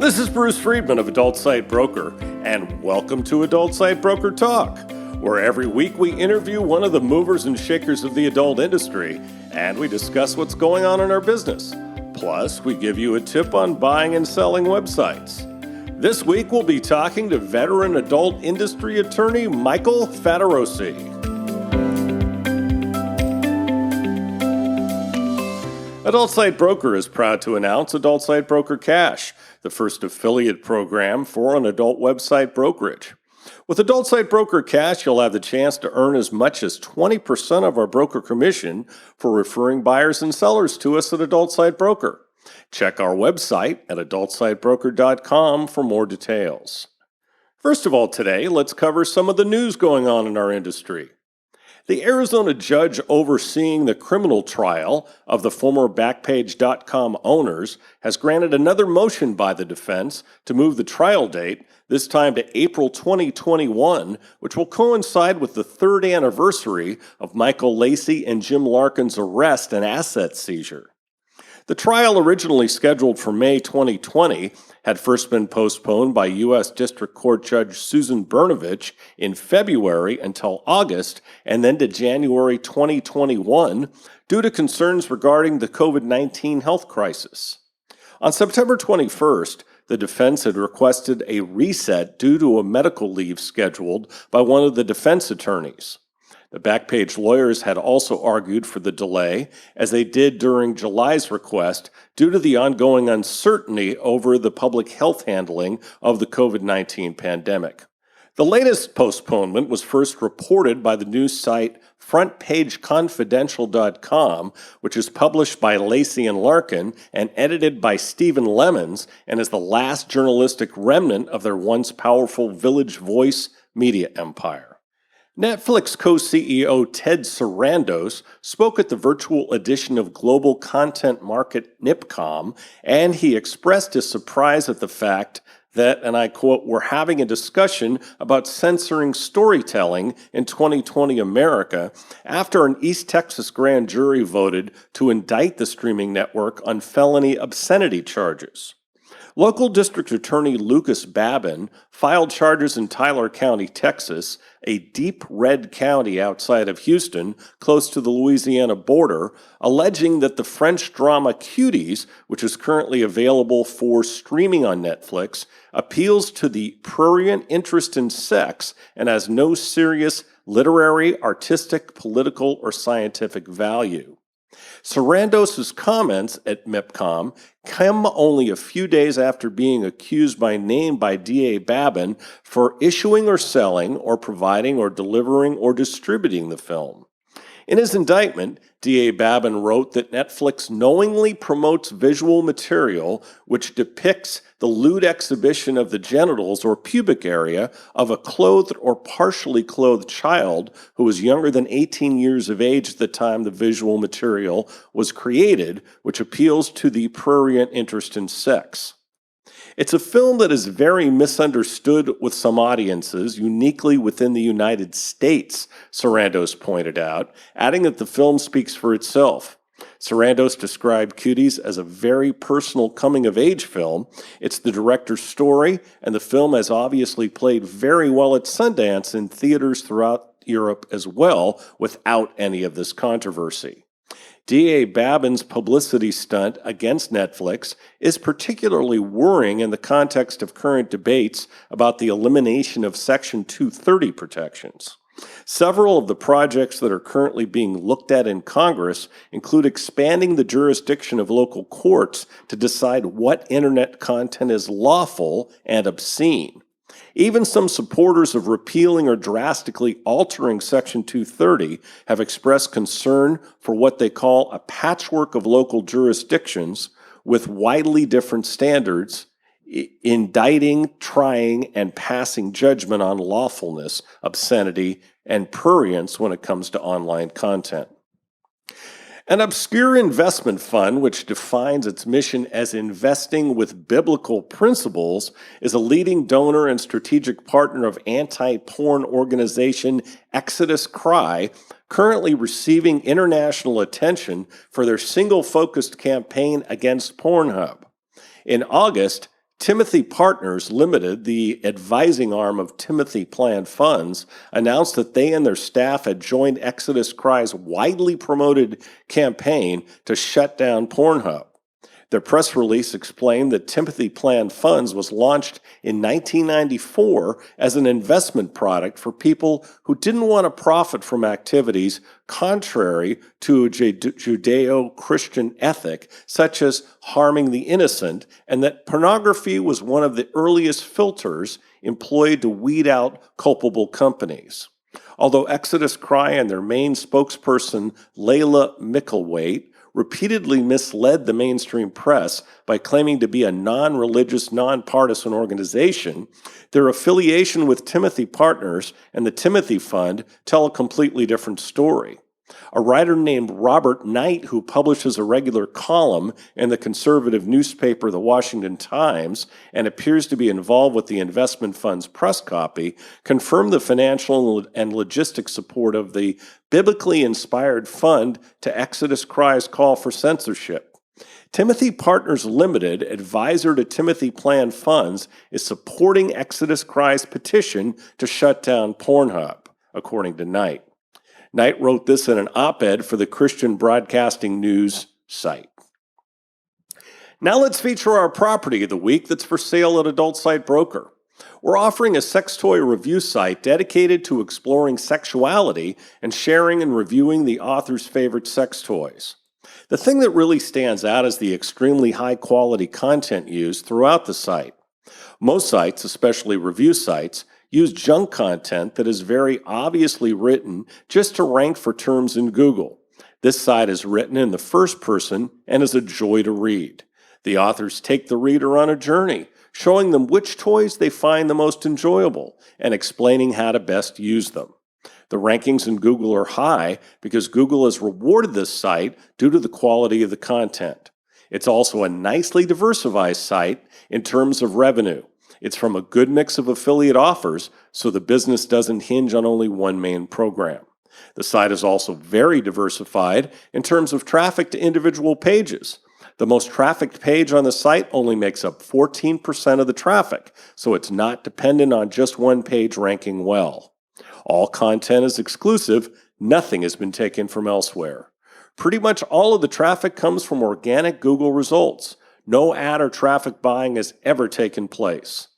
This is Bruce Friedman of Adult Site Broker, and welcome to Adult Site Broker Talk, where every week we interview one of the movers and shakers of the adult industry, and we discuss what's going on in our business. Plus, we give you a tip on buying and selling websites. This week we'll be talking to veteran adult industry attorney Michael Fattorosi. Adult Site Broker is proud to announce Adult Site Broker Cash, the first affiliate program for an adult website brokerage. With Adult Site Broker Cash, you'll have the chance to earn as much as 20% of our broker commission for referring buyers and sellers to us at Adult Site Broker. Check our website at adultsitebroker.com for more details. First of all, today, let's cover some of the news going on in our industry. The Arizona judge overseeing the criminal trial of the former Backpage.com owners has granted another motion by the defense to move the trial date, this time to April 2021, which will coincide with the third anniversary of Michael Lacey and Jim Larkin's arrest and asset seizure. The trial, originally scheduled for May 2020, had first been postponed by U.S. District Court Judge Susan Brnovich in February until August, and then to January 2021, due to concerns regarding the COVID-19 health crisis. On September 21st, the defense had requested a reset due to a medical leave scheduled by one of the defense attorneys. The Backpage lawyers had also argued for the delay, as they did during July's request, due to the ongoing uncertainty over the public health handling of the COVID-19 pandemic. The latest postponement was first reported by the news site FrontPageConfidential.com, which is published by Lacey and Larkin and edited by Stephen Lemons, and is the last journalistic remnant of their once powerful Village Voice media empire. Netflix co-CEO Ted Sarandos spoke at the virtual edition of global content market NIPCOM, and he expressed his surprise at the fact that, and I quote, "we're having a discussion about censoring storytelling in 2020 America after an East Texas grand jury voted to indict the streaming network on felony obscenity charges." Local District Attorney Lucas Babin filed charges in Tyler County, Texas, a deep red county outside of Houston, close to the Louisiana border, alleging that the French drama Cuties, which is currently available for streaming on Netflix, appeals to the prurient interest in sex and has no serious literary, artistic, political, or scientific value. Sarandos' comments at MIPCOM come only a few days after being accused by name by DA Babin for issuing or selling or providing or delivering or distributing the film. In his indictment, DA Babin wrote that Netflix knowingly promotes visual material which depicts the lewd exhibition of the genitals or pubic area of a clothed or partially clothed child who was younger than 18 years of age at the time the visual material was created, which appeals to the prurient interest in sex. It's a film that is very misunderstood with some audiences, uniquely within the United States, Sarandos pointed out, adding that the film speaks for itself. Sarandos described Cuties as a very personal coming-of-age film. It's the director's story, and the film has obviously played very well at Sundance in theaters throughout Europe as well, without any of this controversy. DA Babin's publicity stunt against Netflix is particularly worrying in the context of current debates about the elimination of Section 230 protections. Several of the projects that are currently being looked at in Congress include expanding the jurisdiction of local courts to decide what internet content is lawful and obscene. Even some supporters of repealing or drastically altering Section 230 have expressed concern for what they call a patchwork of local jurisdictions with widely different standards, indicting, trying, and passing judgment on lawfulness, obscenity, and prurience when it comes to online content. An obscure investment fund, which defines its mission as investing with biblical principles, is a leading donor and strategic partner of anti-porn organization Exodus Cry, currently receiving international attention for their single-focused campaign against Pornhub. In August, Timothy Partners Limited, the advising arm of Timothy Planned Funds, announced that they and their staff had joined Exodus Cry's widely promoted campaign to shut down Pornhub. Their press release explained that Timothy Planned Funds was launched in 1994 as an investment product for people who didn't want to profit from activities contrary to a Judeo-Christian ethic, such as harming the innocent, and that pornography was one of the earliest filters employed to weed out culpable companies. Although Exodus Cry and their main spokesperson, Layla Micklethwaite, repeatedly misled the mainstream press by claiming to be a non-religious, nonpartisan organization, their affiliation with Timothy Partners and the Timothy Fund tell a completely different story. A writer named Robert Knight, who publishes a regular column in the conservative newspaper The Washington Times and appears to be involved with the investment fund's press copy, confirmed the financial and logistic support of the biblically inspired fund to Exodus Cry's call for censorship. Timothy Partners Limited, advisor to Timothy Planned Funds, is supporting Exodus Cry's petition to shut down Pornhub, according to Knight. Knight wrote this in an op-ed for the Christian Broadcasting News site. Now let's feature our property of the week that's for sale at Adult Site Broker. We're offering a sex toy review site dedicated to exploring sexuality and sharing and reviewing the author's favorite sex toys. The thing that really stands out is the extremely high-quality content used throughout the site. Most sites, especially review sites, use junk content that is very obviously written just to rank for terms in Google. This site is written in the first person and is a joy to read. The authors take the reader on a journey, showing them which toys they find the most enjoyable and explaining how to best use them. The rankings in Google are high because Google has rewarded this site due to the quality of the content. It's also a nicely diversified site in terms of revenue. It's from a good mix of affiliate offers, so the business doesn't hinge on only one main program. The site is also very diversified in terms of traffic to individual pages. The most trafficked page on the site only makes up 14% of the traffic, so it's not dependent on just one page ranking well. All content is exclusive, nothing has been taken from elsewhere. Pretty much all of the traffic comes from organic Google results. No ad or traffic buying has ever taken place.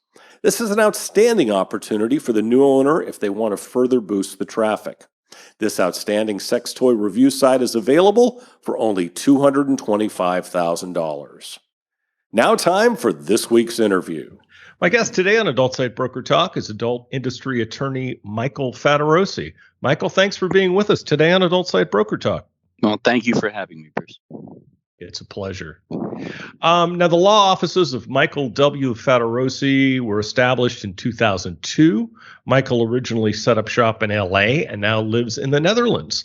This is an outstanding opportunity for the new owner if they want to further boost the traffic. This outstanding sex toy review site is available for only $225,000. Now time for this week's interview. My guest today on Adult Site Broker Talk is adult industry attorney Michael Fattorosi. Michael, thanks for being with us today on Adult Site Broker Talk. Well, thank you for having me, Bruce. It's a pleasure. Now, the law offices of Michael W. Fattorosi were established in 2002. Michael originally set up shop in LA and now lives in the Netherlands.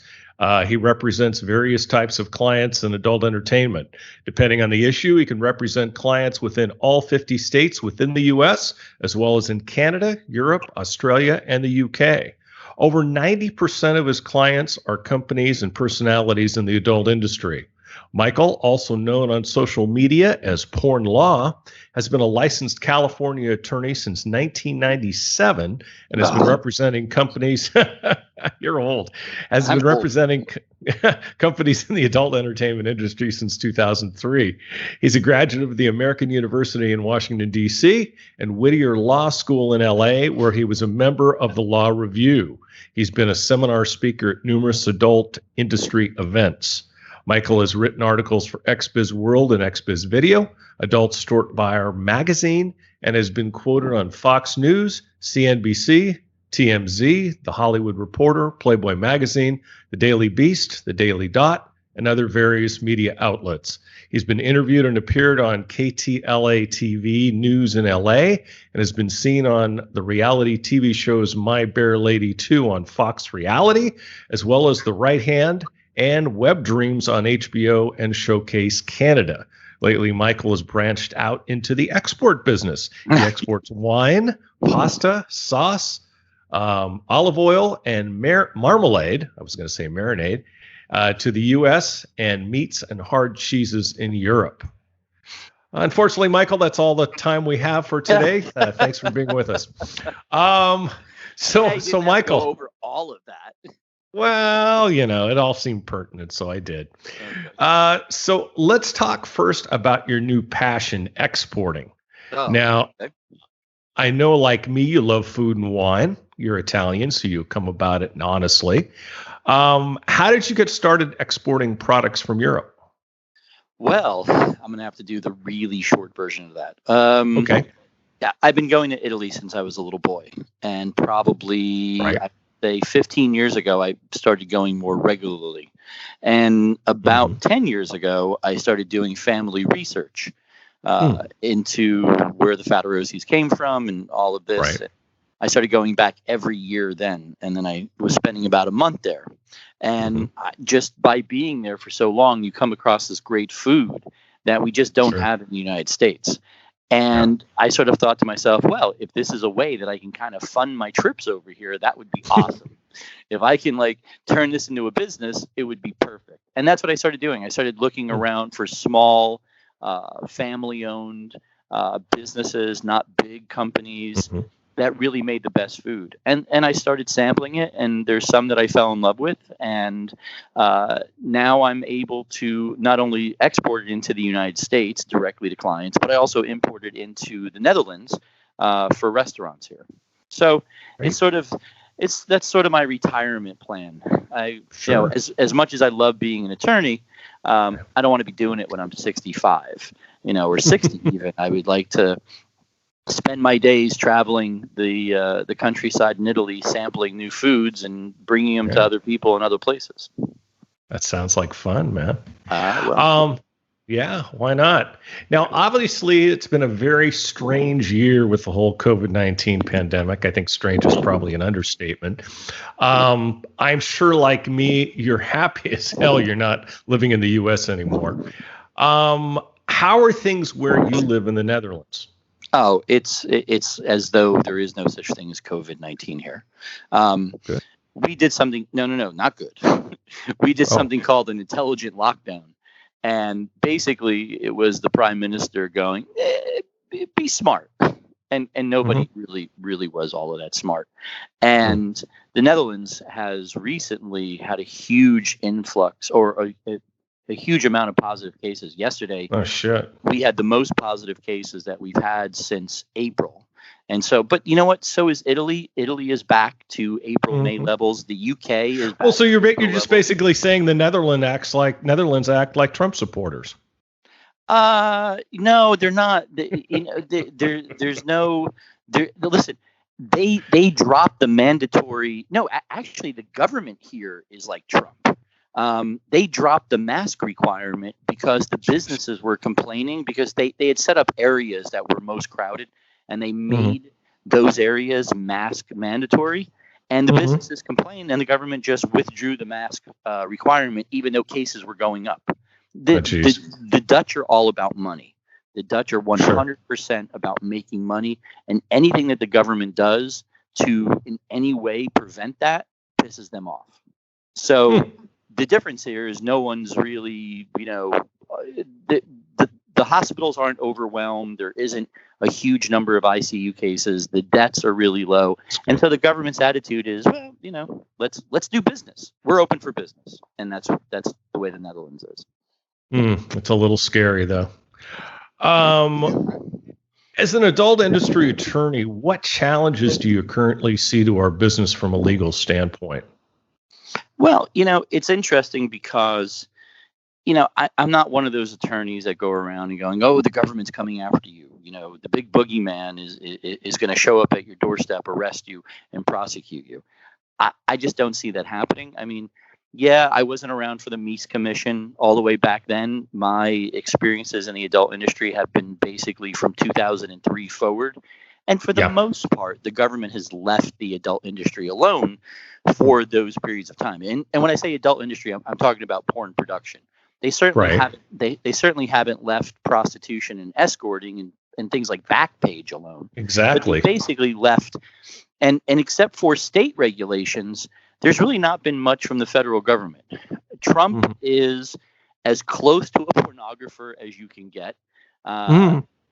He represents various types of clients in adult entertainment. Depending on the issue, he can represent clients within all 50 states within the U.S., as well as in Canada, Europe, Australia, and the U.K. Over 90% of his clients are companies and personalities in the adult industry. Michael, also known on social media as Porn Law, has been a licensed California attorney since 1997 and has been representing companies. You're old. Has been representing companies in the adult entertainment industry since 2003. He's a graduate of the American University in Washington, D.C. and Whittier Law School in L.A., where he was a member of the Law Review. He's been a seminar speaker at numerous adult industry events. Michael has written articles for XBiz World and XBiz Video, Adult Stort Buyer Magazine, and has been quoted on Fox News, CNBC, TMZ, The Hollywood Reporter, Playboy Magazine, The Daily Beast, The Daily Dot, and other various media outlets. He's been interviewed and appeared on KTLA TV News in LA and has been seen on the reality TV shows My Bear Lady 2 on Fox Reality, as well as The Right Hand and Web Dreams on HBO and Showcase Canada. Lately, Michael has branched out into the export business. He exports wine, pasta, sauce, olive oil, and marmalade, I was going to say marinade, to the U.S. and meats and hard cheeses in Europe. Unfortunately, Michael, that's all the time we have for today. Thanks for being with us. So I didn't have to Michael, go over all of that. well, it all seemed pertinent, so I did. Okay. So let's talk first about your new passion, exporting. Oh, Now, okay. I know, like me, you love food and wine. You're Italian, so you come about it honestly. How did you get started exporting products from Europe? Well, I'm going to have to do the really short version of that. Okay. Yeah, I've been going to Italy since I was a little boy, and probably Right. I'd say 15 years ago, I started going more regularly. And about 10 years ago, I started doing family research into where the Fattorosis came from and all of this. Right. I started going back every year then, and then I was spending about a month there. And just by being there for so long, you come across this great food that we just don't have in the United States. And I sort of thought to myself, well, if this is a way that I can kind of fund my trips over here, that would be awesome. If I can turn this into a business, it would be perfect. And that's what I started doing. I started looking around for small, family-owned businesses, not big companies that really made the best food. And I started sampling it, and there's some that I fell in love with. And now I'm able to not only export it into the United States directly to clients, but I also import it into the Netherlands for restaurants here. So that's sort of my retirement plan. As much as I love being an attorney, I don't want to be doing it when I'm 65, or 60 even. I would like to spend my days traveling the countryside in Italy, sampling new foods and bringing them to other people in other places. That sounds like fun, man. Well. Yeah, why not? Now, obviously, it's been a very strange year with the whole COVID-19 pandemic. I think strange is probably an understatement. I'm sure, like me, you're happy as hell you're not living in the U.S. anymore. How are things where you live in the Netherlands? Oh, it's as though there is no such thing as COVID-19 here. Good. We did something. No, not good. We did something called an intelligent lockdown, and basically it was the prime minister going, "Be smart," and nobody really was all of that smart. And the Netherlands has recently had a huge influx or a huge amount of positive cases. Yesterday, we had the most positive cases that we've had since April. And so, but you know what? So is Italy. Italy is back to April, May levels. The UK is back. Well, so you're just basically saying the Netherlands act like Trump supporters. No, they're not. There's no. Listen, they dropped the mandatory. No, actually, the government here is like Trump. They dropped the mask requirement because the businesses were complaining because they had set up areas that were most crowded, and they made those areas mask mandatory. And the businesses complained, and the government just withdrew the mask requirement, even though cases were going up. The Dutch are all about money. The Dutch are 100% about making money, and anything that the government does to in any way prevent that pisses them off. So the difference here is no one's really, the hospitals aren't overwhelmed. There isn't a huge number of ICU cases. The deaths are really low. And so the government's attitude is, well, let's do business. We're open for business. And that's the way the Netherlands is. It's a little scary, though. As an adult industry attorney, what challenges do you currently see to our business from a legal standpoint? Well, it's interesting because, I'm not one of those attorneys that go around and going, oh, the government's coming after you. The big boogeyman is going to show up at your doorstep, arrest you, and prosecute you. I just don't see that happening. I mean, yeah, I wasn't around for the Meese Commission all the way back then. My experiences in the adult industry have been basically from 2003 forward. And for the most part, the government has left the adult industry alone for those periods of time. And when I say adult industry, I'm talking about porn production. They certainly haven't. They certainly haven't left prostitution and escorting and things like Backpage alone. Exactly. But they basically left, and except for state regulations, there's really not been much from the federal government. Trump is as close to a pornographer as you can get.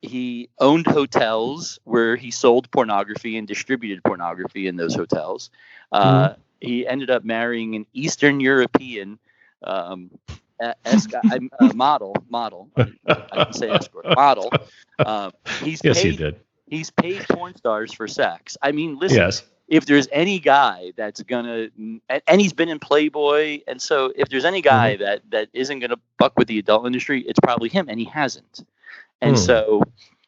He owned hotels where he sold pornography and distributed pornography in those hotels. He ended up marrying an Eastern European model. I can say escort model. He did. He's paid porn stars for sex. I mean, listen. Yes. If there's any guy that's gonna, and he's been in Playboy, and so if there's any guy that isn't gonna buck with the adult industry, it's probably him, and he hasn't. And so,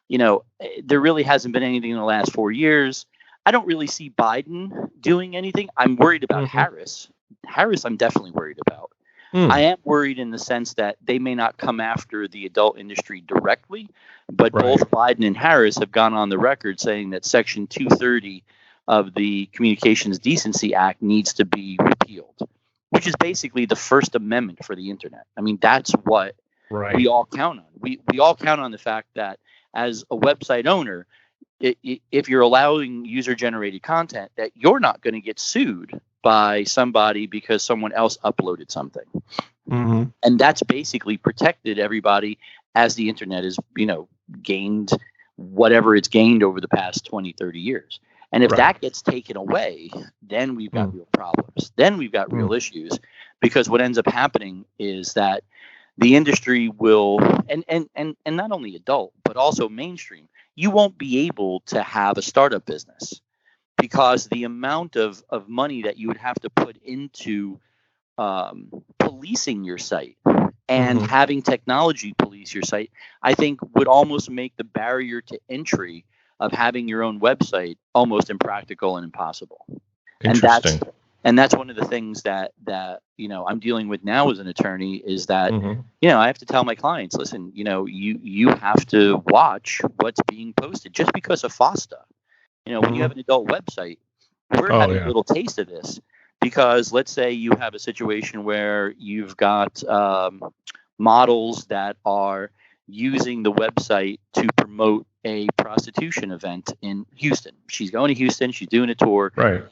there really hasn't been anything in the last 4 years. I don't really see Biden doing anything. I'm worried about Harris. I'm definitely worried about. I am worried in the sense that they may not come after the adult industry directly, but both Biden and Harris have gone on the record saying that Section 230 of the Communications Decency Act needs to be repealed, which is basically the First Amendment for the internet. I mean, that's what we all count on. We all count on the fact that as a website owner, if you're allowing user-generated content, that you're not going to get sued by somebody because someone else uploaded something. And that's basically protected everybody as the internet is, gained whatever it's gained over the past 20, 30 years. And if that gets taken away, then we've got real problems. Then we've got real issues, because what ends up happening is that the industry will, and not only adult, but also mainstream, you won't be able to have a startup business, because the amount of money that you would have to put into policing your site and having technology police your site, I think would almost make the barrier to entry of having your own website almost impractical and impossible. Interesting. And that's one of the things that I'm dealing with now as an attorney, is that I have to tell my clients, listen, you have to watch what's being posted. Just because of FOSTA, when you have an adult website, we're having a little taste of this, because let's say you have a situation where you've got models that are using the website to promote a prostitution event in Houston. She's going to Houston, she's doing a tour,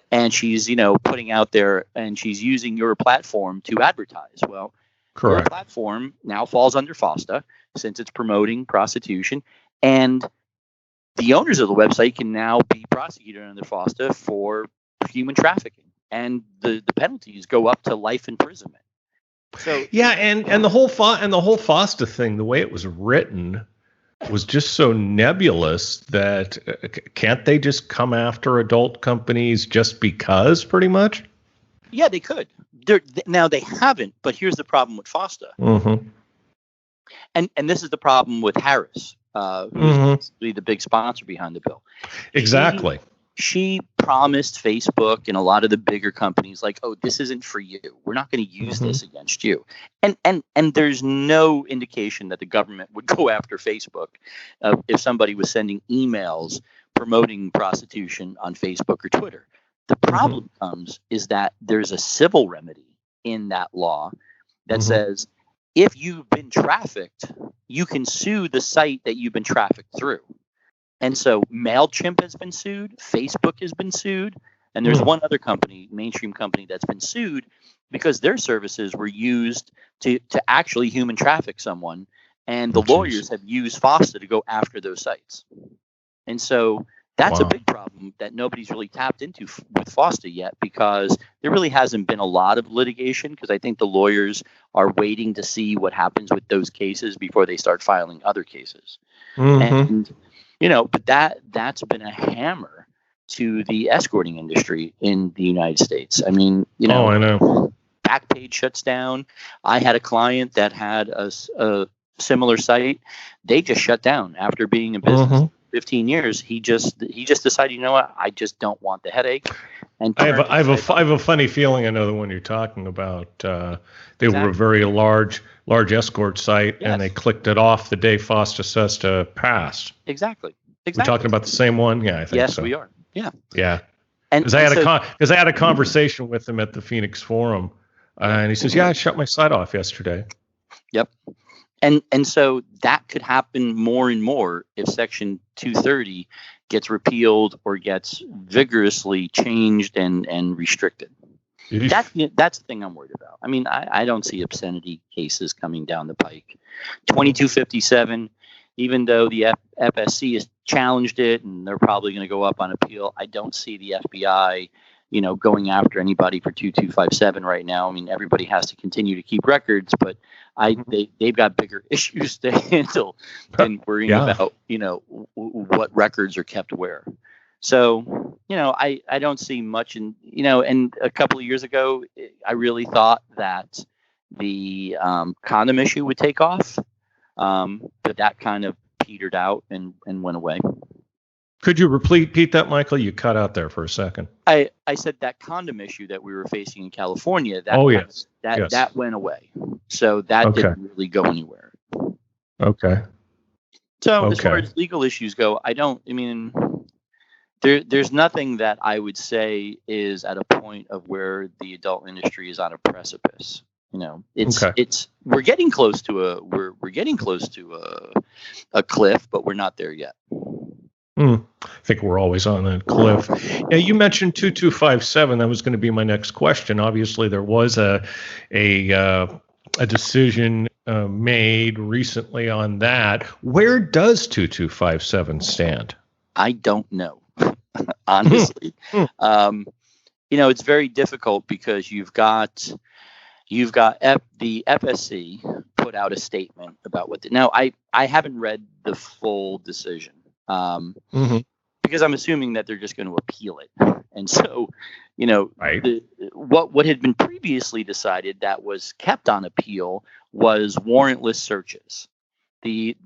and she's, putting out there, and she's using your platform to advertise. Well, your platform now falls under FOSTA since it's promoting prostitution, and the owners of the website can now be prosecuted under FOSTA for human trafficking, and the penalties go up to life imprisonment. So and the whole FOSTA thing, the way it was written, was just so nebulous that can't they just come after adult companies just because, pretty much? Yeah, they could. Now they haven't, but here's the problem with FOSTA. And this is the problem with Harris, who's basically the big sponsor behind the bill. Exactly. She promised Facebook and a lot of the bigger companies, like, oh, this isn't for you. We're not going to use this against you. And there's no indication that the government would go after Facebook if somebody was sending emails promoting prostitution on Facebook or Twitter. The problem comes is that there's a civil remedy in that law that says if you've been trafficked, you can sue the site that you've been trafficked through. And so MailChimp has been sued, Facebook has been sued, and there's one other company, mainstream company, that's been sued because their services were used to actually human traffic someone, and the lawyers have used FOSTA to go after those sites. And so that's a big problem that nobody's really tapped into with FOSTA yet, because there really hasn't been a lot of litigation, because I think the lawyers are waiting to see what happens with those cases before they start filing other cases. And but that's been a hammer to the escorting industry in the United States. I mean, I know. Backpage shuts down. I had a client that had a similar site. They just shut down after being in business 15 years. He just decided, you know what, I just don't want the headache. And I have a funny feeling I know the one you're talking about. They were a very large escort site, and they clicked it off the day FOSTA says to pass. Exactly. We're talking about the same one? Yeah, I think so. Yes, we are. Yeah. Because I had a conversation with him at the Phoenix Forum, and he says, "Yeah, I shut my site off yesterday." Yep. And so that could happen more and more if Section 230 gets repealed or gets vigorously changed and restricted. That's the thing I'm worried about. I mean, I don't see obscenity cases coming down the pike. 2257, even though the FSC has challenged it and they're probably going to go up on appeal, I don't see the FBI, going after anybody for 2257 right now. I mean, everybody has to continue to keep records, but they've got bigger issues to handle than worrying about, what records are kept where. So, I don't see much and a couple of years ago, I really thought that the condom issue would take off. But that kind of petered out and went away. Could you repeat that, Michael? You cut out there for a second. I said that condom issue that we were facing in California, that went away. So that didn't really go anywhere. Okay. So as far as legal issues go, there's nothing that I would say is at a point of where the adult industry is on a precipice. We're getting close to a cliff, but we're not there yet. I think we're always on a cliff. Yeah, you mentioned 2257. That was going to be my next question. Obviously, there was a decision made recently on that. Where does 2257 stand? I don't know, honestly. It's very difficult because you've got the FSC put out a statement about what. Now, I haven't read the full decision because I'm assuming that they're just going to appeal it. And so, what had been previously decided that was kept on appeal was warrantless searches. The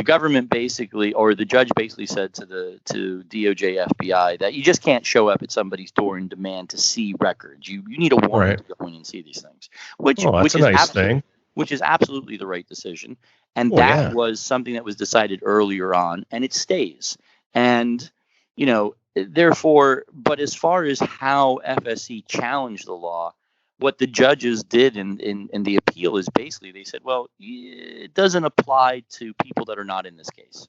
government basically, or the judge basically said to DOJ FBI that you just can't show up at somebody's door and demand to see records. You need a warrant to go in and see these things, which is absolutely the right decision. And that was something that was decided earlier on, and it stays. And, therefore, but as far as how FSC challenged the law, what the judges did in the appeal is basically they said, well, it doesn't apply to people that are not in this case.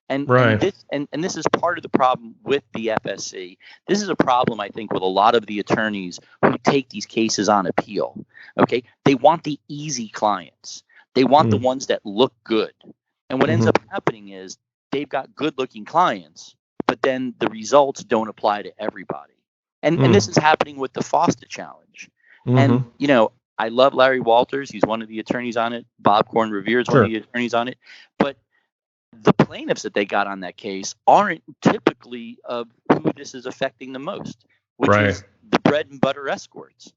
And this is part of the problem with the FSC. This is a problem, I think, with a lot of the attorneys who take these cases on appeal. Okay, they want the easy clients. They want the ones that look good. And what ends up happening is they've got good-looking clients, but then the results don't apply to everybody. And this is happening with the FOSTA challenge. And, I love Larry Walters. He's one of the attorneys on it. Bob Korn-Revere is one of the attorneys on it. But the plaintiffs that they got on that case aren't typically of who this is affecting the most, which is the bread and butter escorts.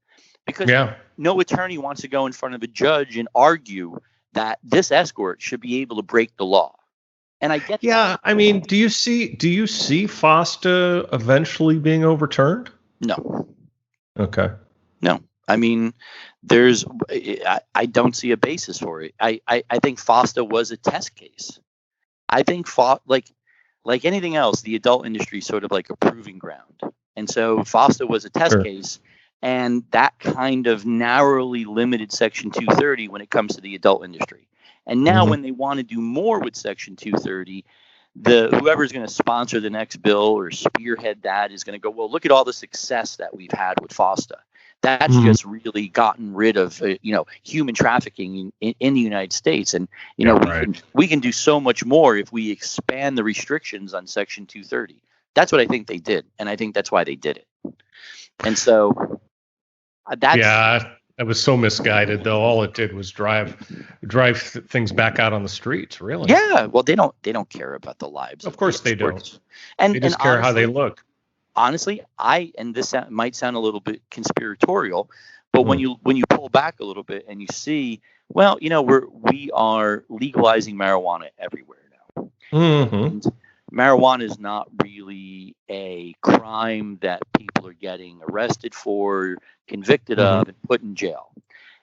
Because no attorney wants to go in front of a judge and argue that this escort should be able to break the law. And I get that. Yeah, I mean, do you see FOSTA eventually being overturned? No. Okay. No. I mean, I don't see a basis for it. I think FOSTA was a test case. I think like anything else, the adult industry is sort of like a proving ground. And so FOSTA was a test case, and that kind of narrowly limited Section 230 when it comes to the adult industry. And now when they want to do more with Section 230, whoever's going to sponsor the next bill or spearhead that is going to go, well, look at all the success that we've had with FOSTA. That's just really gotten rid of, human trafficking in the United States. And, we can do so much more if we expand the restrictions on Section 230. That's what I think they did. And I think that's why they did it. And so that's... Yeah, that was so misguided, though. All it did was drive things back out on the streets, really. Yeah, well, they don't care about the lives. Of course they don't. And they just care how they look. Honestly, and this might sound a little bit conspiratorial, but when you pull back a little bit and you see, well, we are legalizing marijuana everywhere now. And marijuana is not really a crime that people are getting arrested for, convicted of, and put in jail.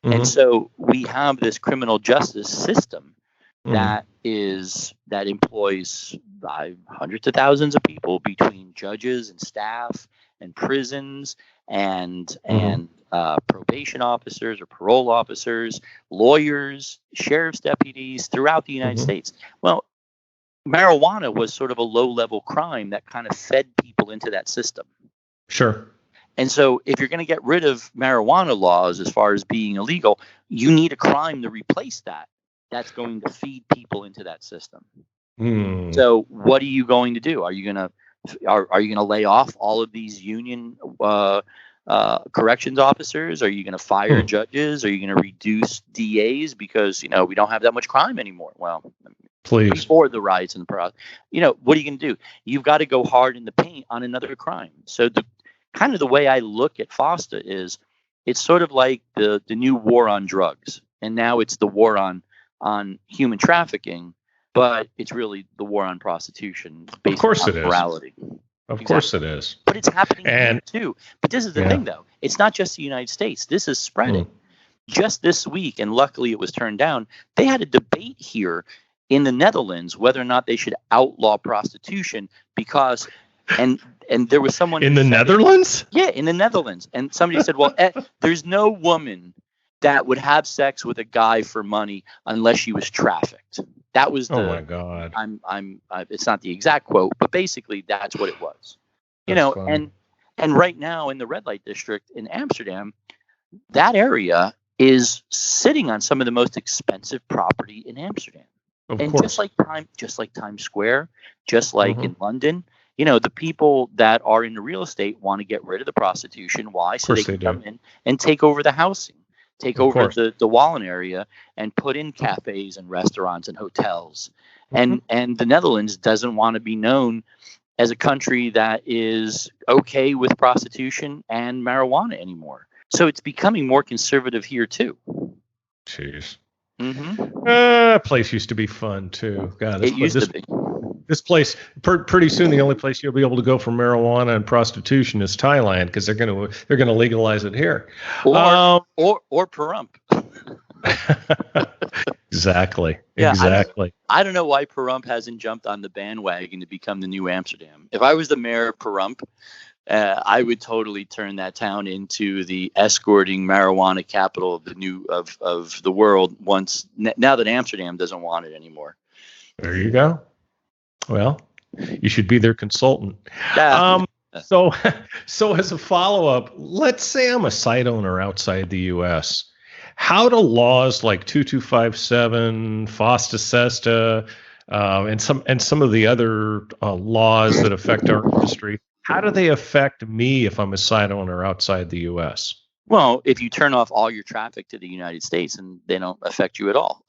And so we have this criminal justice system that employs hundreds of thousands of people between judges and staff and prisons and probation officers or parole officers, lawyers, sheriff's deputies throughout the United States. Well, marijuana was sort of a low-level crime that kind of fed people into that system. Sure. And so if you're going to get rid of marijuana laws as far as being illegal, you need a crime to replace that. That's going to feed people into that system. So what are you going to do? Are you going to lay off all of these union corrections officers? Are you going to fire judges? Are you going to reduce DAs because we don't have that much crime anymore? Well, please. Before the riots and what are you going to do? You've got to go hard in the paint on another crime. So the way I look at FOSTA is it's sort of like the new war on drugs, and now it's the war on human trafficking, but it's really the war on prostitution based on morality. Of course it is. But it's happening here too. But this is the thing, though. It's not just the United States. This is spreading. Just this week, and luckily it was turned down, they had a debate here in the Netherlands whether or not they should outlaw prostitution because and there was someone in the Netherlands? Yeah, in the Netherlands. And somebody said, well, there's no woman that would have sex with a guy for money unless she was trafficked. That was oh my God. It's not the exact quote, but basically that's what it was. And right now in the red light district in Amsterdam, that area is sitting on some of the most expensive property in Amsterdam. Of and course. just like Times Square, just like in London, the people that are in the real estate want to get rid of the prostitution. Why? So they can come in and take over the housing, take over the Wallen area, and put in cafes and restaurants and hotels. And the Netherlands doesn't want to be known as a country that is okay with prostitution and marijuana anymore. So it's becoming more conservative here too. Jeez. Mm-hmm. Place used to be fun too. God, it used to be. This place, pretty soon, the only place you'll be able to go for marijuana and prostitution is Thailand because they're gonna legalize it here. Or Pahrump. Exactly. Yeah, exactly. I don't know why Pahrump hasn't jumped on the bandwagon to become the new Amsterdam. If I was the mayor of Pahrump, I would totally turn that town into the escorting marijuana capital of the world. Now that Amsterdam doesn't want it anymore. There you go. Well, you should be their consultant. So as a follow-up, let's say I'm a site owner outside the U.S. How do laws like 2257, FOSTA, SESTA, and some of the other laws that affect our industry, how do they affect me if I'm a site owner outside the U.S.? Well, if you turn off all your traffic to the United States, and they don't affect you at all.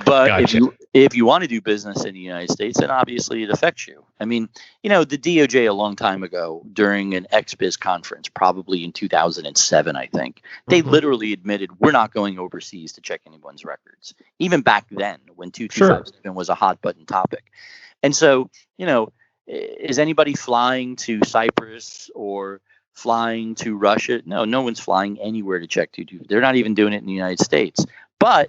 But gotcha. if you want to do business in the United States, then obviously it affects you. I mean, the DOJ a long time ago during an XBiz conference, probably in 2007, I think, they literally admitted we're not going overseas to check anyone's records. Even back then, when 2257 was a hot button topic. And so, is anybody flying to Cyprus or flying to Russia? No one's flying anywhere to check 222. They're not even doing it in the United States. But,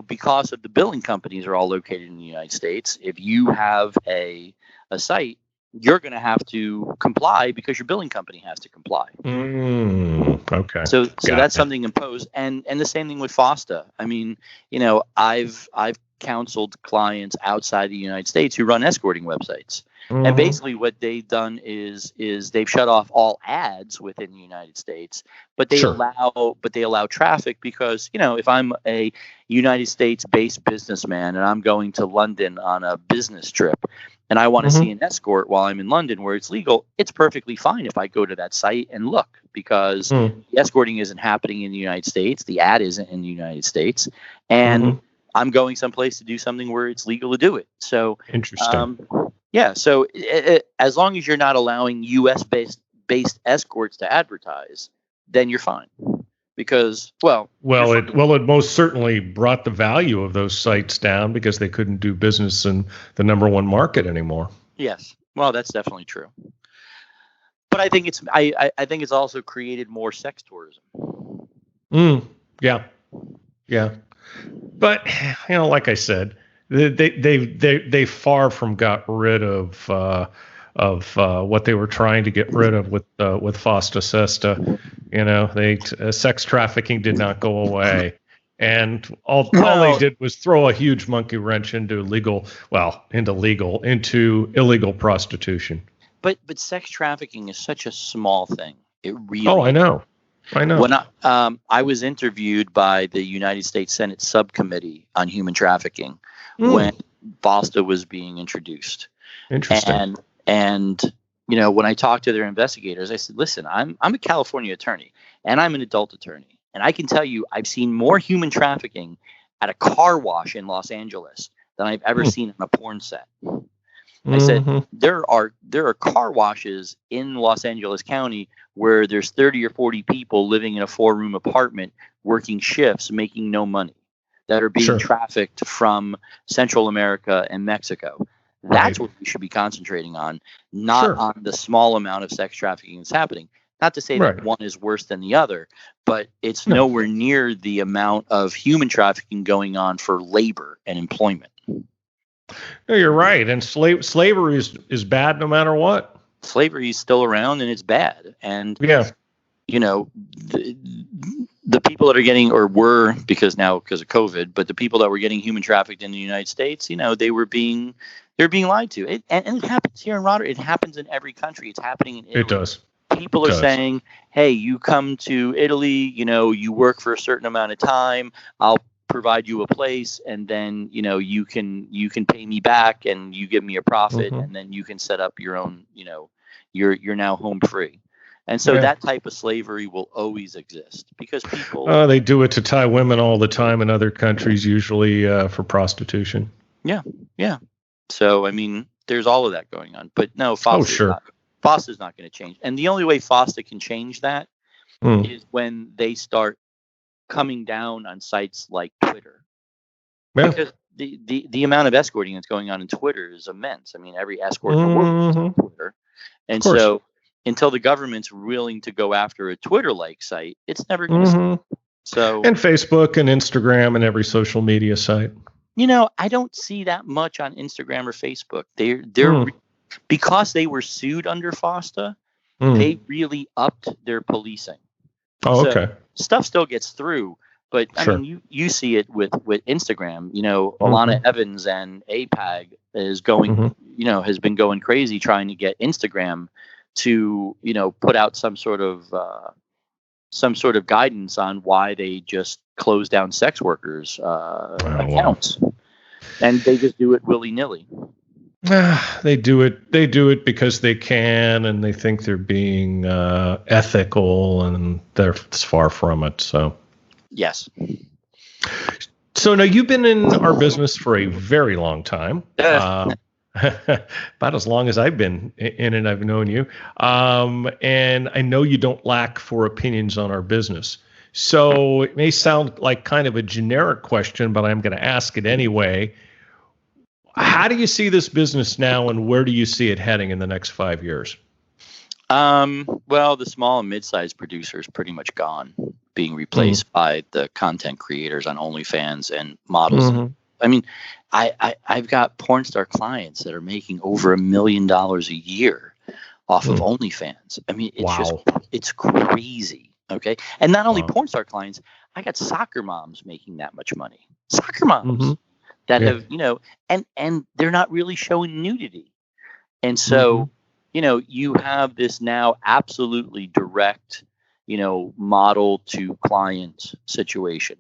because of the billing companies are all located in the United States, if you have a site, you're going to have to comply because your billing company has to comply. Okay. So that's something imposed. And the same thing with FOSTA. I mean, I've counseled clients outside the United States who run escorting websites. And basically what they've done is they've shut off all ads within the United States, but they allow traffic because, if I'm a United States based businessman and I'm going to London on a business trip and I want to see an escort while I'm in London where it's legal, it's perfectly fine if I go to that site and look because the escorting isn't happening in the United States. The ad isn't in the United States. And I'm going someplace to do something where it's legal to do it. So interesting. So as long as you're not allowing U.S. based escorts to advertise, then you're fine. Because it most certainly brought the value of those sites down because they couldn't do business in the number one market anymore. Yes, well, that's definitely true. But I think it's also created more sex tourism. Yeah. But like I said, they far from got rid of what they were trying to get rid of with FOSTA SESTA. Sex trafficking did not go away, and all they did was throw a huge monkey wrench into illegal prostitution. But sex trafficking is such a small thing. It really. Oh, I know. When I was interviewed by the United States Senate Subcommittee on Human Trafficking, when FOSTA was being introduced. Interesting. And when I talked to their investigators, I said, listen, I'm a California attorney and I'm an adult attorney. And I can tell you, I've seen more human trafficking at a car wash in Los Angeles than I've ever seen on a porn set. I said, there are car washes in Los Angeles County where there's 30 or 40 people living in a 4-room apartment, working shifts, making no money, that are being trafficked from Central America and Mexico. That's what we should be concentrating on, not on the small amount of sex trafficking that's happening. Not to say that one is worse than the other, but it's nowhere near the amount of human trafficking going on for labor and employment. No, you're right. And slavery is bad no matter what. Slavery is still around and it's bad. And, the people that are getting, or were, because of COVID, but the people that were getting human trafficked in the United States, they're being lied to. And it happens here in Rotterdam. It happens in every country. It's happening in Italy. It does. People are saying, hey, you come to Italy, you work for a certain amount of time. I'll provide you a place, and then you can pay me back, and you give me a profit, and then you can set up your own. You're now home free, and so that type of slavery will always exist because people. They do it to tie women all the time in other countries, usually for prostitution. Yeah. So there's all of that going on, but no, FOSTA is not going to change, and the only way FOSTA can change that is when they start coming down on sites like Twitter, because the amount of escorting that's going on in Twitter is immense. Every escort in the world is on Twitter, and so until the government's willing to go after a Twitter-like site, it's never going to stop. So, and Facebook and Instagram and every social media site. I don't see that much on Instagram or Facebook. They're because they were sued under FOSTA, they really upped their policing. Oh, so, okay. Stuff still gets through, but you see it with Instagram. Alana Evans and APAG is going, has been going crazy trying to get Instagram to, put out some sort of guidance on why they just close down sex workers' accounts, and they just do it willy nilly. They do it because they can, and they think they're being ethical, and they're far from it. So, yes. So now you've been in our business for a very long time, about as long as I've been in it. I've known you, and I know you don't lack for opinions on our business. So it may sound like kind of a generic question, but I'm going to ask it anyway. How do you see this business now, and where do you see it heading in the next 5 years? Well, the small and mid-sized producers pretty much gone, being replaced by the content creators on OnlyFans and models. I've got porn star clients that are making over $1 million a year off of OnlyFans. It's crazy. Okay. And not only porn star clients, I got soccer moms making that much money. Soccer moms that have, and they're not really showing nudity. And so, you have this now absolutely direct, model to client situation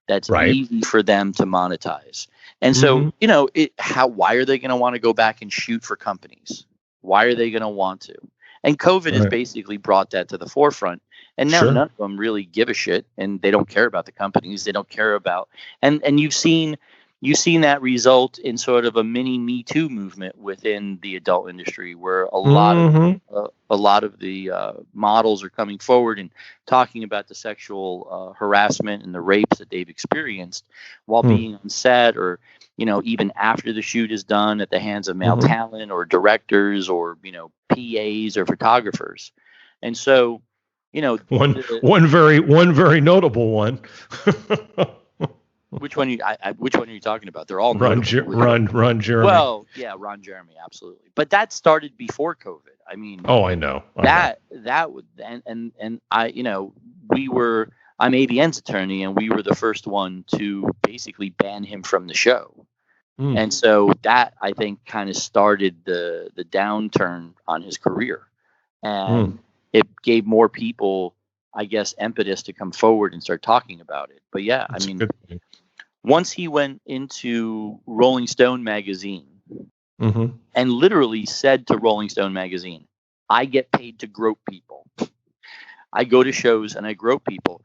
that's easy for them to monetize. And so, why are they going to want to go back and shoot for companies? Why are they going to want to? And COVID has basically brought that to the forefront. And now none of them really give a shit, and they don't care about the companies. They don't care about, and you've seen that result in sort of a mini Me Too movement within the adult industry, where a lot of the models are coming forward and talking about the sexual harassment and the rapes that they've experienced while being on set, or even after the shoot is done, at the hands of male talent or directors or PAs or photographers. And so, one very notable one. Which one are you talking about? They're all Ron Jeremy. Well, yeah, Ron Jeremy, absolutely. But that started before COVID. I know. That would, and I'm ABN's attorney, and we were the first one to basically ban him from the show. And so that, I think, kind of started the downturn on his career, and it gave more people, I guess, impetus to come forward and start talking about it. But yeah, Once he went into Rolling Stone magazine and literally said to Rolling Stone magazine, I get paid to grope people. I go to shows and I grope people.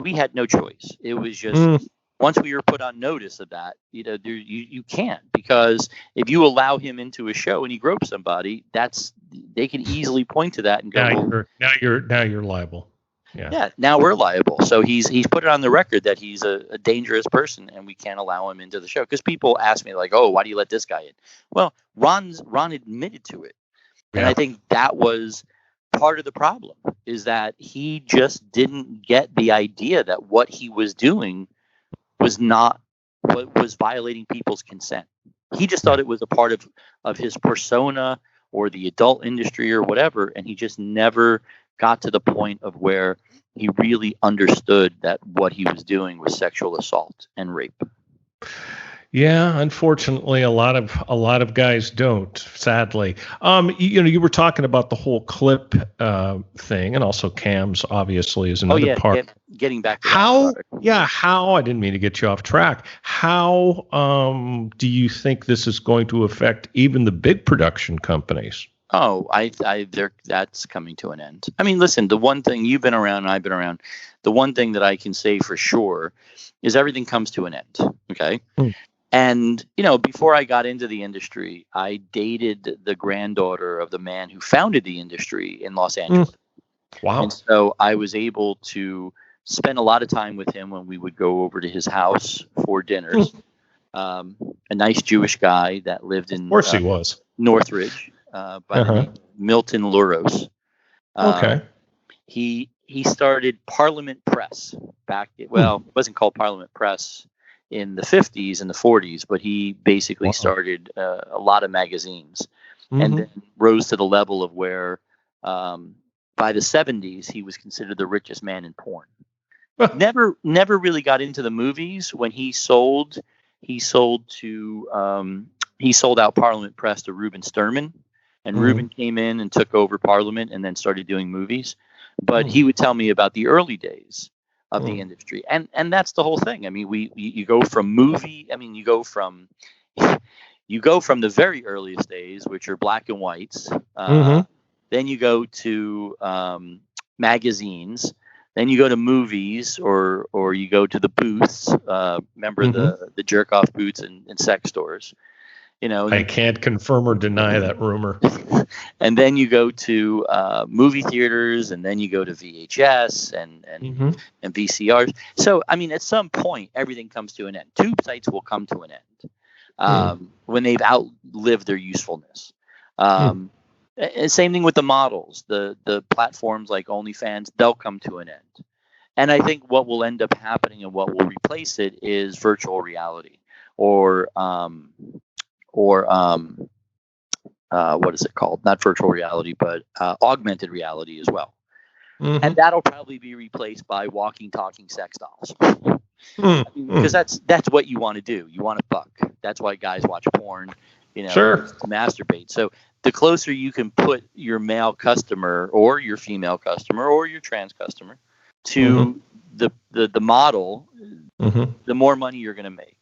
We had no choice. It was just once we were put on notice of that, you can't, because if you allow him into a show and he gropes somebody, they can easily point to that and go, now you're liable. Yeah, now we're liable. So he's put it on the record that he's a dangerous person and we can't allow him into the show. Because people ask me like, oh, why do you let this guy in? Well, Ron admitted to it. And I think that was part of the problem, is that he just didn't get the idea that what he was doing was violating people's consent. He just thought it was a part of his persona or the adult industry or whatever. And he just never got to the point of where he really understood that what he was doing was sexual assault and rape. Yeah, unfortunately, a lot of guys don't. Sadly, you were talking about the whole clip thing, and also cams obviously is another part. Getting back to how I didn't mean to get you off track. How do you think this is going to affect even the big production companies? Oh, that's coming to an end. I mean, listen, the one thing, you've been around and I've been around, the one thing that I can say for sure is everything comes to an end. Okay. And, before I got into the industry, I dated the granddaughter of the man who founded the industry in Los Angeles. Wow. And so I was able to spend a lot of time with him when we would go over to his house for dinners. A nice Jewish guy that lived in he was. Northridge. By the name of Milton Luros. Okay. He started Parliament Press back. Well, it wasn't called Parliament Press in the 50s and the 40s, but he basically started a lot of magazines, and then rose to the level of where, by the 70s, he was considered the richest man in porn. Never really got into the movies. When he sold out Parliament Press to Reuben Sturman. And Reuben came in and took over Parliament and then started doing movies. But he would tell me about the early days of the industry. And that's the whole thing. I mean, you go from the very earliest days, which are black and whites. Then you go to magazines. Then you go to movies, or you go to the booths. Remember the jerk off booths and sex stores. I can't confirm or deny that rumor. And then you go to movie theaters, and then you go to VHS and VCRs. So, I mean, at some point, everything comes to an end. Tube sites will come to an end when they've outlived their usefulness. And same thing with the models. The platforms like OnlyFans, they'll come to an end. And I think what will end up happening and what will replace it is virtual reality, or what is it called? Not virtual reality, but augmented reality as well. And that'll probably be replaced by walking, talking sex dolls. I mean, because that's what you want to do. You want to fuck. That's why guys watch porn, Sure. to masturbate. So the closer you can put your male customer or your female customer or your trans customer to the model, the more money you're going to make.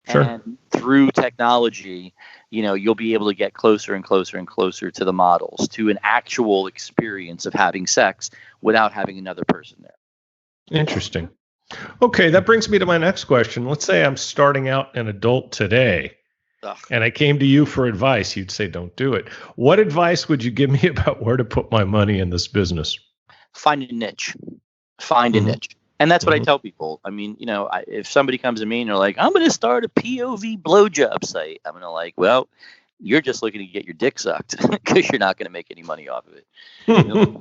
Sure. And through technology, you'll be able to get closer and closer and closer to the models, to an actual experience of having sex without having another person there. Interesting. Okay, that brings me to my next question. Let's say I'm starting out an adult today, and I came to you for advice. You'd say, don't do it. What advice would you give me about where to put my money in this business? Find a niche. Find a niche. And that's what I tell people. I mean, if somebody comes to me and they're like, I'm going to start a POV blowjob site, I'm going to like, well, you're just looking to get your dick sucked because you're not going to make any money off of it.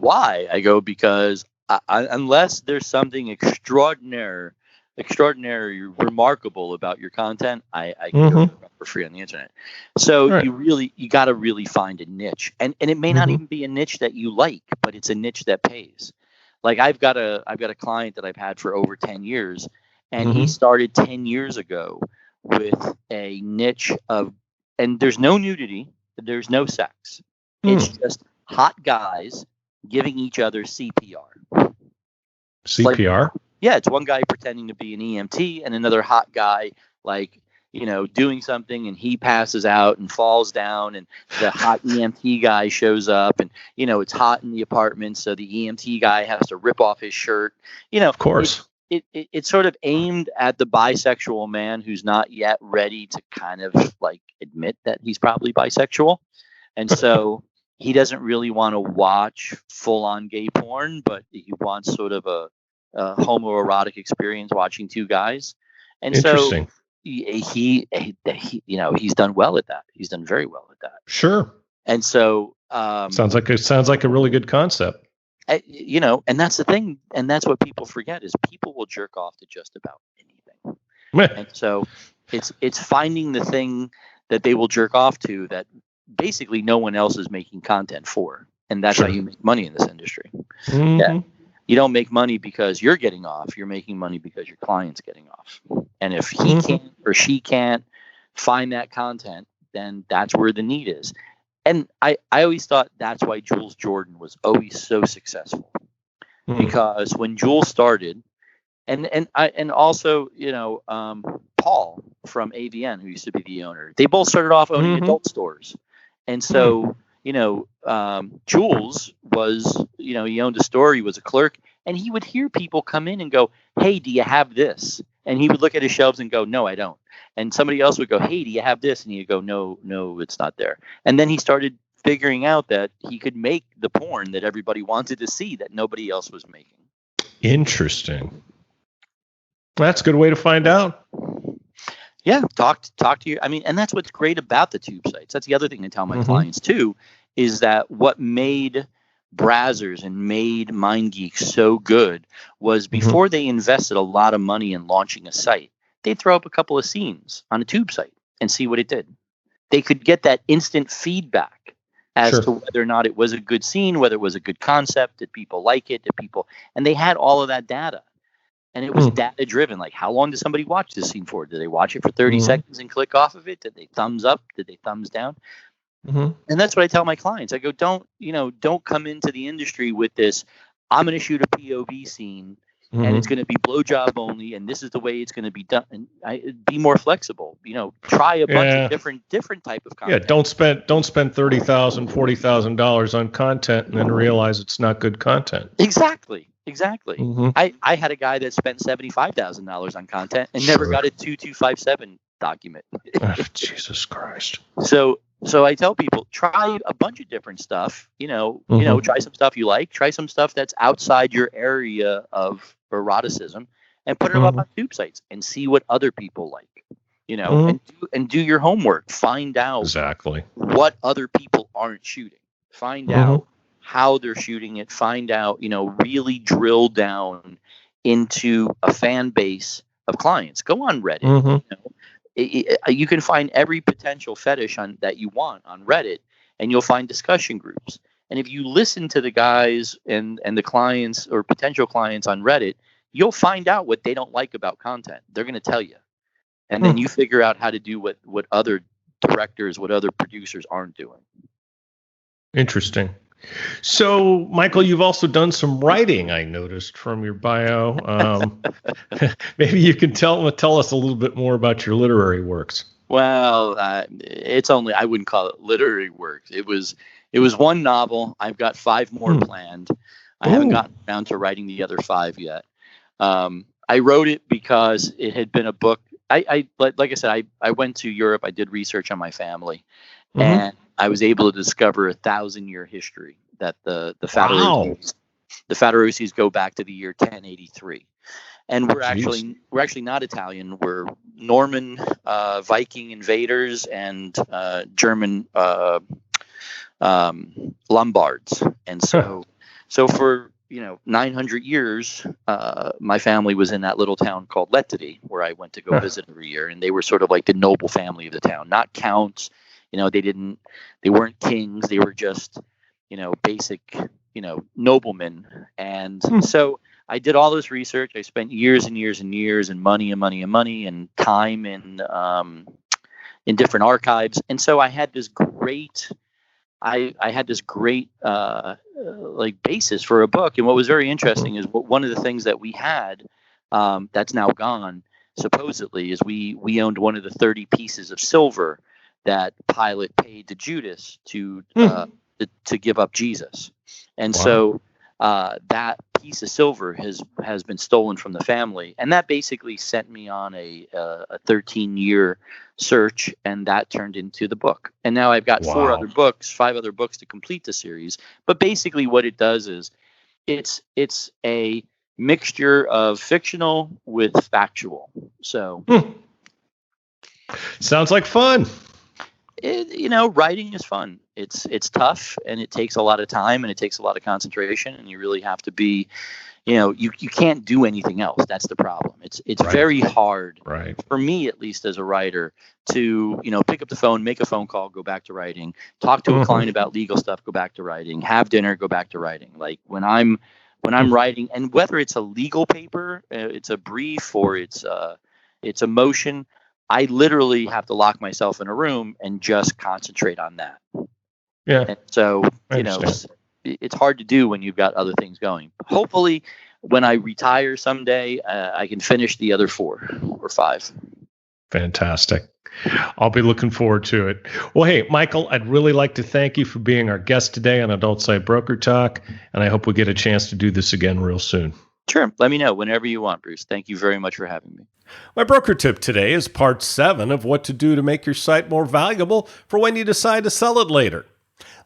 Why? I go, because unless there's something extraordinary, remarkable about your content, I can go for free on the internet. So you got to really find a niche. And it may not even be a niche that you like, but it's a niche that pays. Like I've got a client that I've had for over 10 years, and he started 10 years ago with a niche of, and there's no nudity, there's no sex. It's just hot guys giving each other CPR. CPR? Yeah, it's one guy pretending to be an EMT and another hot guy, like, doing something, and he passes out and falls down, and the hot EMT guy shows up, and it's hot in the apartment, so the EMT guy has to rip off his shirt. Of course. It's sort of aimed at the bisexual man who's not yet ready to kind of like admit that he's probably bisexual, and so he doesn't really want to watch full-on gay porn, but he wants sort of a homoerotic experience watching two guys. And Interesting. So he he's done well at that. He's done very well at that. Sure. And so sounds like a really good concept. And that's the thing, and that's what people forget is people will jerk off to just about anything. And so it's finding the thing that they will jerk off to that basically no one else is making content for, and that's how you make money in this industry. Mm-hmm. Yeah. You don't make money because you're getting off. You're making money because your client's getting off. And if he can't or she can't find that content, then that's where the need is. And I always thought that's why Jules Jordan was always so successful, because when Jules started, and also Paul from AVN, who used to be the owner, they both started off owning adult stores, and so Jules was he owned a store, he was a clerk, and he would hear people come in and go, "Hey, do you have this?" And he would look at his shelves and go, "No, I don't." And somebody else would go, "Hey, do you have this?" And he'd go, No, it's not there. And then he started figuring out that he could make the porn that everybody wanted to see that nobody else was making. Interesting. That's a good way to find out. Yeah, talk to you. I mean, and that's what's great about the tube sites. That's the other thing I tell my clients too, is that what made Brazzers and made MindGeek so good was before they invested a lot of money in launching a site, they'd throw up a couple of scenes on a tube site and see what it did. They could get that instant feedback as to whether or not it was a good scene, whether it was a good concept, did people like it, and they had all of that data. And it was data driven. Like, how long did somebody watch this scene for? Did they watch it for 30 seconds and click off of it? Did they thumbs up? Did they thumbs down? And that's what I tell my clients. I go, don't come into the industry with this, I'm going to shoot a POV scene and it's going to be blowjob only, and this is the way it's going to be done. And be more flexible. Try a bunch of different type of content. Yeah, don't spend $30,000, $40,000 on content and then realize it's not good content. Exactly. I had a guy that spent $75,000 on content and never got a 2257 document. Jesus Christ. So I tell people, try a bunch of different stuff. Try some stuff you like. Try some stuff that's outside your area of eroticism, and put it up on tube sites and see what other people like. And do your homework. Find out exactly what other people aren't shooting. Find out how they're shooting it. Find out, really drill down into a fan base of clients. Go on Reddit. You can find every potential fetish that you want on Reddit, and you'll find discussion groups. And if you listen to the guys and the clients or potential clients on Reddit, you'll find out what they don't like about content. They're going to tell you. And then you figure out how to do what other directors, what other producers aren't doing. Interesting. So, Michael, you've also done some writing, I noticed from your bio. Maybe you can tell us a little bit more about your literary works. Well, it's only, I wouldn't call it literary works. It was one novel. I've got 5 more planned. I haven't gotten around to writing the other 5 yet. I wrote it because it had been a book. Like I said, I went to Europe. I did research on my family, and I was able to discover a 1,000-year history that the Fattorosis go back to the year 1083, and we're actually not Italian. We're Norman, Viking invaders, and German Lombards, and so for 900 years, my family was in that little town called Letteri, where I went to go visit every year, and they were sort of like the noble family of the town, not counts. They weren't kings. They were just, basic, noblemen. And so I did all this research. I spent years and years and years and money and time in different archives. And so I had this great, basis for a book. And what was very interesting is one of the things that we had that's now gone, supposedly, is we owned one of the 30 pieces of silver that Pilate paid to Judas to give up Jesus. And so that piece of silver has been stolen from the family, and that basically sent me on a 13-year search, and that turned into the book. And now I've got 5 other books to complete the series. But basically what it does is it's a mixture of fictional with factual. So sounds like fun. Writing is fun. It's tough, and it takes a lot of time, and it takes a lot of concentration, and you really have to be, you can't do anything else. That's the problem. It's very hard, for me at least as a writer, to pick up the phone, make a phone call, go back to writing, talk to a client about legal stuff, go back to writing, have dinner, go back to writing. Like when I'm writing, and whether it's a legal paper, it's a brief, or it's a motion, I literally have to lock myself in a room and just concentrate on that. Yeah. And so, it's hard to do when you've got other things going. Hopefully, when I retire someday, I can finish the other 4 or 5. Fantastic. I'll be looking forward to it. Well, hey, Michael, I'd really like to thank you for being our guest today on Adult Site Broker Talk, and I hope we get a chance to do this again real soon. Sure. Let me know whenever you want, Bruce. Thank you very much for having me. My broker tip today is part 7 of what to do to make your site more valuable for when you decide to sell it later.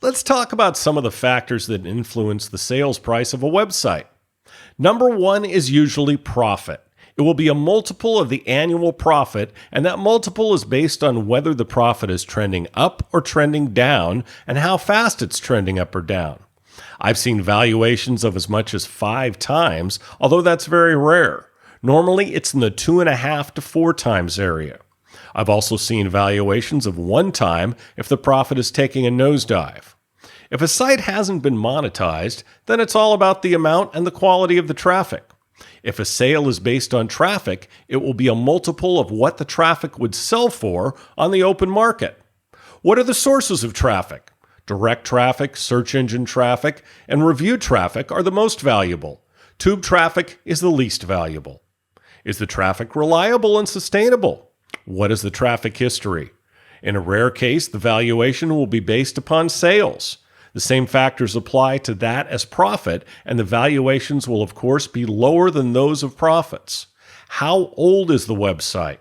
Let's talk about some of the factors that influence the sales price of a website. Number 1 is usually profit. It will be a multiple of the annual profit, and that multiple is based on whether the profit is trending up or trending down, and how fast it's trending up or down. I've seen valuations of as much as 5 times, although that's very rare. Normally, it's in the 2.5 to 4 times area. I've also seen valuations of 1 time if the profit is taking a nosedive. If a site hasn't been monetized, then it's all about the amount and the quality of the traffic. If a sale is based on traffic, it will be a multiple of what the traffic would sell for on the open market. What are the sources of traffic? Direct traffic, search engine traffic, and review traffic are the most valuable. Tube traffic is the least valuable. Is the traffic reliable and sustainable? What is the traffic history? In a rare case, the valuation will be based upon sales. The same factors apply to that as profit, and the valuations will, of course, be lower than those of profits. How old is the website?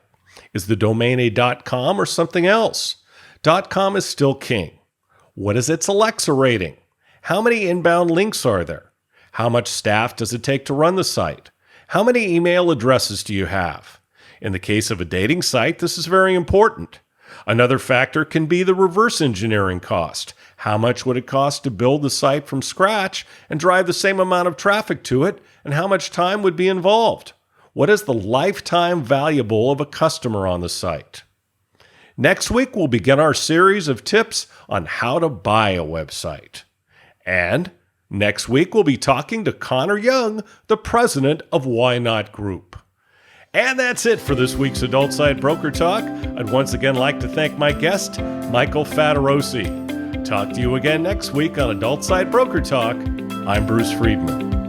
Is the domain a .com or something else? .com is still king. What is its Alexa rating? How many inbound links are there? How much staff does it take to run the site? How many email addresses do you have? In the case of a dating site, this is very important. Another factor can be the reverse engineering cost. How much would it cost to build the site from scratch and drive the same amount of traffic to it, and how much time would be involved? What is the lifetime valuable of a customer on the site? Next week, we'll begin our series of tips on how to buy a website. And next week, we'll be talking to Connor Young, the president of Why Not Group. And that's it for this week's Adult Site Broker Talk. I'd once again like to thank my guest, Michael Fattorosi. Talk to you again next week on Adult Site Broker Talk. I'm Bruce Friedman.